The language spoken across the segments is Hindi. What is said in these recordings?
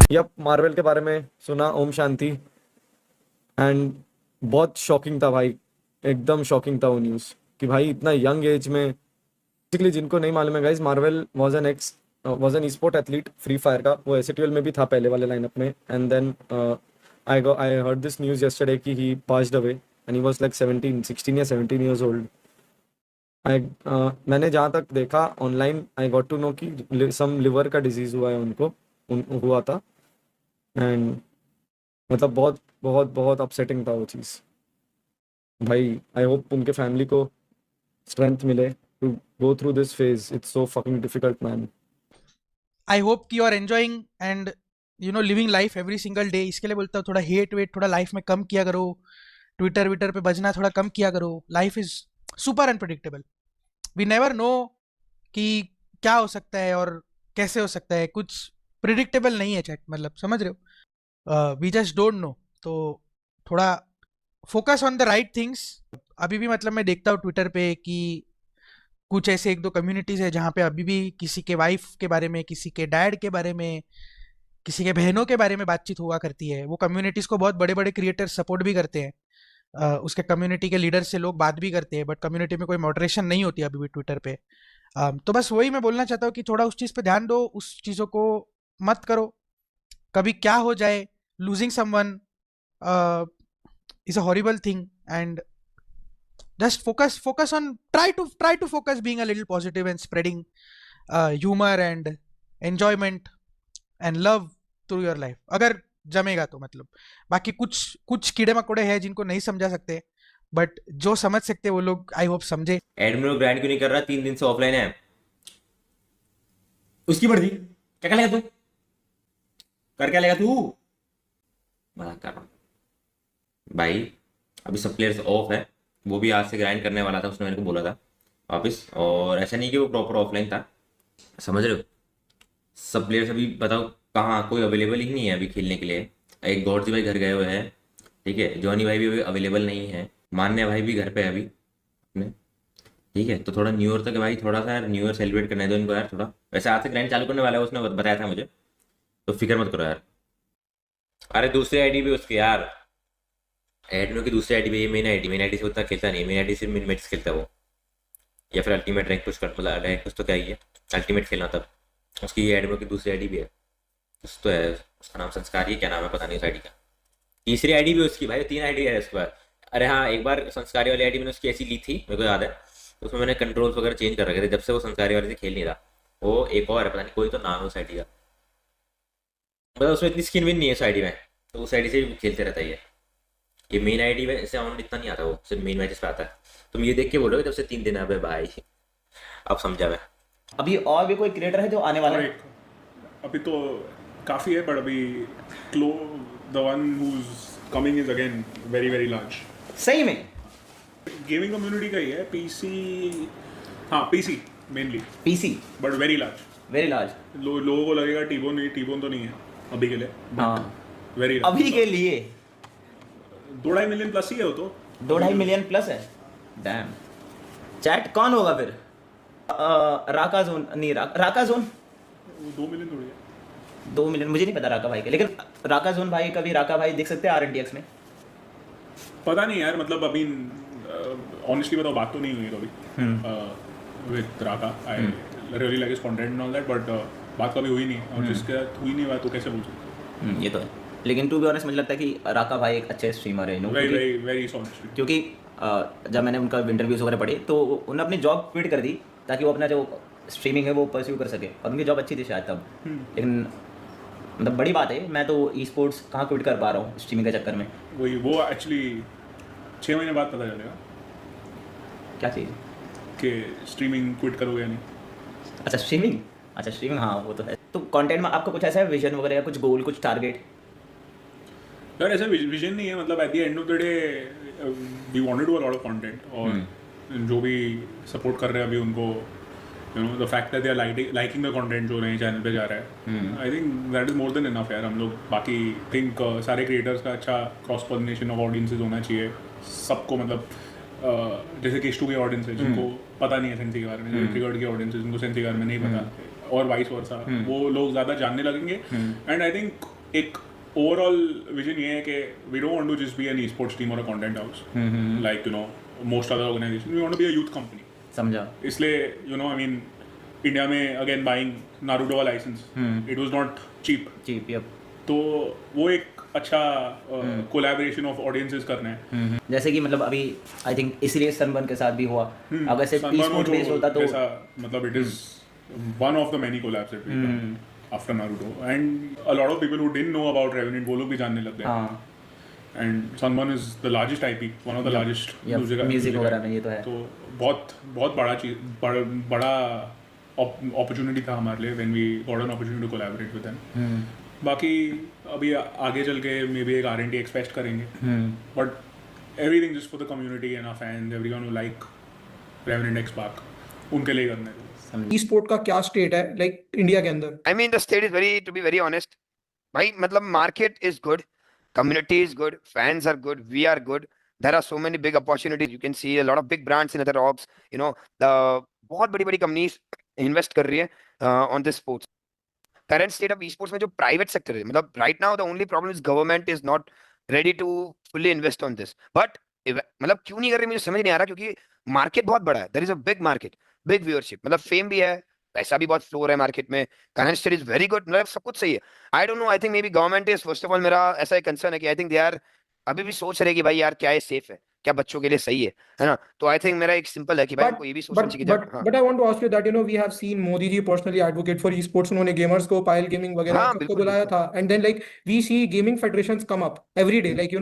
यप, मार्वल के बारे में सुना, ओम शांति। एंड बहुत शॉकिंग था भाई, एकदम शॉकिंग था वो न्यूज़ कि भाई इतना यंग एज में। बेसिकली जिनको नहीं मालूम है guys, Marvel was an sport athlete free fire का। वो एसएटीएल में भी था पहले वाले लाइनअप में। And then I heard this news yesterday कि he passed away and he was like 16 या 17 इयर्स ओल्ड। मैंने जहाँ तक देखा online, I got to know कि सम लिवर का डिजीज हुआ है उनको, हुआ था। एंड मतलब बहुत बहुत बहुत अपसेटिंग था वो चीज़। भाई आई होप उनके फैमिली को स्ट्रेंथ मिले to go through this phase. It's so fucking difficult man. I hope कि you are enjoying and living life every single day. इसके लिए बोलता हूँ थोड़ा हेट वेट थोड़ा लाइफ में कम किया करो, ट्विटर विटर पे बजना थोड़ा कम किया करो। Life is super unpredictable, we never know कि क्या हो सकता है और कैसे हो सकता है। कुछ प्रिडिक्टेबल नहीं है चैट, मतलब समझ रहे हो, वी जस्ट डोंट नो। तो थोड़ा focus on the right things. अभी भी मतलब मैं देखता हूँ ट्विटर पे कि कुछ ऐसे एक दो कम्युनिटीज है जहाँ पे अभी भी किसी के वाइफ के बारे में, किसी के डैड के बारे में, किसी के बहनों के बारे में बातचीत हुआ करती है। वो कम्युनिटीज को बहुत बड़े बड़े क्रिएटर्स सपोर्ट भी करते हैं, उसके कम्युनिटी के लीडर से लोग बात भी करते हैं, बट कम्युनिटी में कोई मॉडरेशन नहीं होती अभी भी ट्विटर पे। तो बस वही मैं बोलना चाहता हूँ कि थोड़ा उस चीज़ पे ध्यान दो, उस चीज़ों को मत करो। कभी क्या हो जाए, losing someone is a horrible thing. And just focus on, try to focus being a little positive and spreading humor and enjoyment and love through your life, अगर जमेगा तो। मतलब बाकी कुछ कुछ कीड़े मकोड़े हैं जिनको नहीं समझा सकते, बट जो समझ सकते वो लोग आई होप समझे। एडमिन ग्रांड क्यों नहीं कर रहा? 3 दिन से ऑफलाइन है। उसकी मर्जी, क्या कर लेगा तू? कर क्या लेगा तू? मजाक कर रहा हूँ भाई। अभी सब प्लेयर्स ऑफ है, वो भी आज से ग्राइंड करने वाला था, उसने मेरे को बोला था वापस। और ऐसा नहीं कि वो प्रॉपर ऑफलाइन था, समझ रहे हो? सब प्लेयर्स अभी बताओ कहाँ, कोई अवेलेबल ही नहीं है अभी खेलने के लिए। एक गौरजी भाई घर गए हुए हैं, ठीक है, जॉनी भाई भी अभी अवेलेबल नहीं है, मान्य भाई भी घर पे है अभी अपने, ठीक है। तो थोड़ा न्यू ईयर तक भाई, थोड़ा सा यार न्यू ईयर सेलिब्रेट करने दो इनको यार थोड़ा। वैसे आज से ग्राइंड चालू करने वाला है, उसने बताया था मुझे, तो फिक्र मत करो यार। अरे दूसरी आईडी भी उसकी यार, एडमिन की दूसरी आईडी भी, मेन आईडी से उतना खेलता नहीं, मेन आईडी से मिन मैच खेलता है वो, या फिर अल्टीमेट रैंक पुश कर, मतलब रैंक पुश तो क्या ही है, अल्टीमेट खेलना। तब उसकी ये एडमिन की दूसरी आईडी भी है, उस तो है, उसका नाम संस्कारी है, क्या नाम है पता नहीं उस आईडी का। तीसरी आईडी भी उसकी भाई, 3 आईडी है उसके बाद। अरे हाँ, एक बार संस्कारी वाली आईडी मैंने उसकी ऐसी ली थी, मेरे को याद है। तो उसमें मैंने कंट्रोल्स वगैरह चेंज कर रखे थे, जब से वो संस्कारी वाले से खेल नहीं रहा। वो एक और है, पता नहीं कोई तो नाम है उस आईडी का, मतलब उसमें इतनी स्किन विन नहीं है उस आईडी में, तो उस आईडी से भी खेलते रहता है ये मेन आईडी में से ऑन इतना नहीं आता, वो सिर्फ मेन मैचेस पे आता है। तुम ये देख के बोलोगे जब से 3 दिन है भाई, अब समझा मैं। अभी और भी कोई क्रिएटर है जो आने वाला और है? एक अभी तो काफ़ी है, बट अभी क्लो the one who's coming is again very very large. सही में गेमिंग कम्युनिटी का ही है, पीसी, हाँ PC mainly, PC but very large. Very large. लोगों को लगेगा टीबोन तो नहीं है अभी के लिए, हाँ वेरी अभी के लिए 2.5 मिलियन प्लस ही है वो तो। 2.5 मिलियन प्लस है। डैम। चैट कौन होगा फिर? राका जोन नहीं, राका जोन 2 मिलियन थोड़ी है। 2 मिलियन मुझे नहीं पता राका भाई के, लेकिन राका जोन भाई कभी राका भाई देख सकते हैं RNTX में। पता नहीं यार, मतलब अभी ऑनेस्टली बताओ, बात तो नहीं हुई है अभी with Raka. I really like his content and all that, but बात कभी हुई नहीं, और जिसके साथ हुई नहीं बात तो कैसे बोल सकते? ये तो है, लेकिन टू बी ऑनेस्ट मुझे लगता है कि राका भाई एक अच्छे स्ट्रीमर है, वेरी वेरी वेरी सॉलिड। क्योंकि जब मैंने उनका इंटरव्यूज वगैरह पढ़े तो उन्होंने अपनी जॉब क्विट कर दी ताकि वो अपना जो स्ट्रीमिंग है वो परस्यू कर सके, और उनकी जॉब अच्छी थी शायद तब। लेकिन मतलब बड़ी बात है, मैं तो ई स्पोर्ट्स कहाँ क्विट कर पा रहा हूँ स्ट्रीमिंग के चक्कर में। वही, वो एक्चुअली 6 महीने बाद पता चलेगा क्या चीज़? कि स्ट्रीमिंग क्विट करोगे या नहीं। अच्छा स्ट्रीमिंग, हाँ वो तो है। तो कंटेंट में आपका कुछ ऐसा है विजन वगैरह, या कुछ गोल, कुछ टारगेट? यार ऐसा विजन नहीं है, मतलब at the end of the day we wanted to do a lot of content, और जो भी सपोर्ट कर रहे हैं अभी उनको, you know the fact that they are liking the content जो नए चैनल पे जा रहा है, I think that is more than enough यार। हम लोग बाकी थिंक सारे क्रिएटर्स का अच्छा क्रॉस पॉलिनेशन ऑफ ऑडियंसेस होना चाहिए सबको, मतलब जैसे कि H2 के ऑडियंस है जिनको पता नहीं है सेंसी के बारे में, जैसे ट्रिगर्ड के ऑडियंस है जिनको सेंसी के बारे में नहीं पता, और वाइस वर्सा, वो लोग ज़्यादा जानने लगेंगे। एंड आई थिंक एक ओवरऑल विजन ये है कि we don't want to just be an esports team और a content house like you know most other organization, we want to be a youth company. समझा. इसलिए you know I mean India में अगेन बाइंग नारुतो का licence, it was not cheap. Cheap. Yup. तो वो एक अच्छा कोलैबोरेशन ऑफ ऑडियंसेस करना है. जैसे कि मतलब अभी आई थिंक इसलिए सनबर्न के साथ भी हुआ. अगर सिर्फ Sunburn ई-स्पोर्ट वो बेस्ड होता तो जैसा मतलब it is one of the many collabs that we done after Naruto, and a lot of people who didn't know about Revenant वो लोग भी जानने लग गए. हाँ. And Sunburn is the largest IP, one of the largest music वगैरह में ये तो है. तो बहुत बहुत बड़ा चीज, बड़ा अपॉर्चुनिटी था हमारे लिए when we got an opportunity to collaborate with them. बाकी अभी आगे चल के मे बी एक R&D एक्सपेक्ट करेंगे, but everything just for the community and our fans, everyone who like Revenant X Park, उनके लिए करना है. समझ. ई स्पोर्ट का क्या स्टेट है लाइक इंडिया के अंदर? I mean, the state is very, to be very honest, भाई मतलब market is good, community is good, fans are good, we are good. There are so many big opportunities. You can see a lot of big brands in other orgs. You know, बहुत बड़ी बड़ी companies invest कर रही है on this sports. Current state of esports में जो private sector है, मतलब right now the only problem is government is not ready to fully invest on this. But मतलब क्यों नहीं कर रही मुझे समझ नहीं आ रहा, क्योंकि मार्केट बहुत बड़ा है. There is a big market, big viewership, मतलब फेम भी है, पैसा भी बहुत फ्लोर है मार्केट में, current state is very good, मतलब सब कुछ सही है. I don't know, I think maybe government is, first of all मेरा ऐसा एक कंसर्न है कि आई थिंक दे आर अभी भी सोच रहे कि भाई यार क्या ये सेफ है, क्या बच्चों के लिए सही है ना. तो आई थिंक मेरा एक सिंपल है कि भाई But उनको ये भी सोचना but चाहिए कि but जब हाँ but I want to ask you that we have seen Modi ji personally advocate for esports. उन्होंने गेमर्स को, पायल गेमिंग वगैरह हाँ सबको बिल्कुल बुलाया बिल्कुल. था, and then like we see gaming federations come up every day, like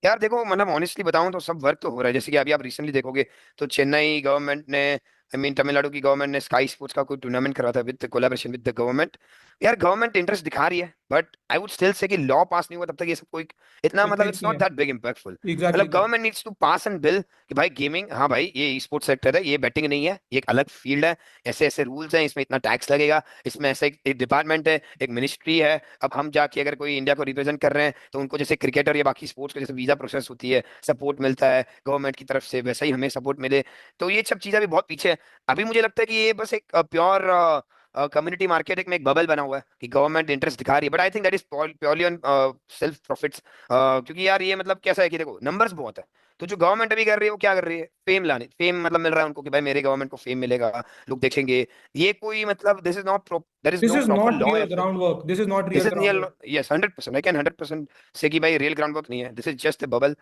यार देखो मतलब ऑनेस्टली बताऊं तो सब वर्क तो हो रहा है. जैसे कि अभी आप रिसेंटली देखोगे तो चेन्नई गवर्नमेंट ने, आई मीन तमिलनाडु की गवर्नमेंट ने स्काई स्पोर्ट्स का कोई टूर्नामेंट करा था with collaboration with the government. यार गवर्नमेंट इंटरेस्ट दिखा रही है, but I would still say कि लॉ पास नहीं हुआ तब तक ये सब कोई इतना मतलब it's not that big impactful. exactly मतलब government needs to pass and bill कि भाई गेमिंग, हाँ भाई ये स्पोर्ट्स सेक्टर है, ये बैटिंग नहीं है, ये एक अलग फील्ड है, ऐसे ऐसे रूल्स हैं, इसमें इतना टैक्स लगेगा, इसमें ऐसे एक डिपार्टमेंट है, एक मिनिस्ट्री है. अब हम जाके अगर कोई इंडिया को रिप्रेजेंट कर रहे हैं तो उनको जैसे क्रिकेटर या बाकी स्पोर्ट्स को जैसे वीजा प्रोसेस होती है, सपोर्ट मिलता है गवर्नमेंट की तरफ से, वैसा ही हमें सपोर्ट मिले. तो ये सब चीजें भी बहुत पीछे है. अभी मुझे लगता है कि ये बस एक प्योर कम्युनिटी मार्केटिंग में एक बबल बना हुआ है कि गवर्नमेंट इंटरेस्ट दिखा रही है, but I think that is purely on self profits. क्योंकि यार ये मतलब कैसा है कि देखो नंबर्स बहुत है, तो जो गवर्नमेंट अभी कर रही है वो क्या कर रही है, फेम लाने, फेम मतलब मिल रहा है उनको कि भाई मेरे गवर्नमेंट को फेम मिलेगा, लोग देखेंगे. ये कोई मतलब this is not, there is this no is proper not law. real groundwork, this is not this real is real, groundwork. Yes 100%, I can 100% से कि भाई रियल ग्राउंड वर्क नहीं है. This is just a bubble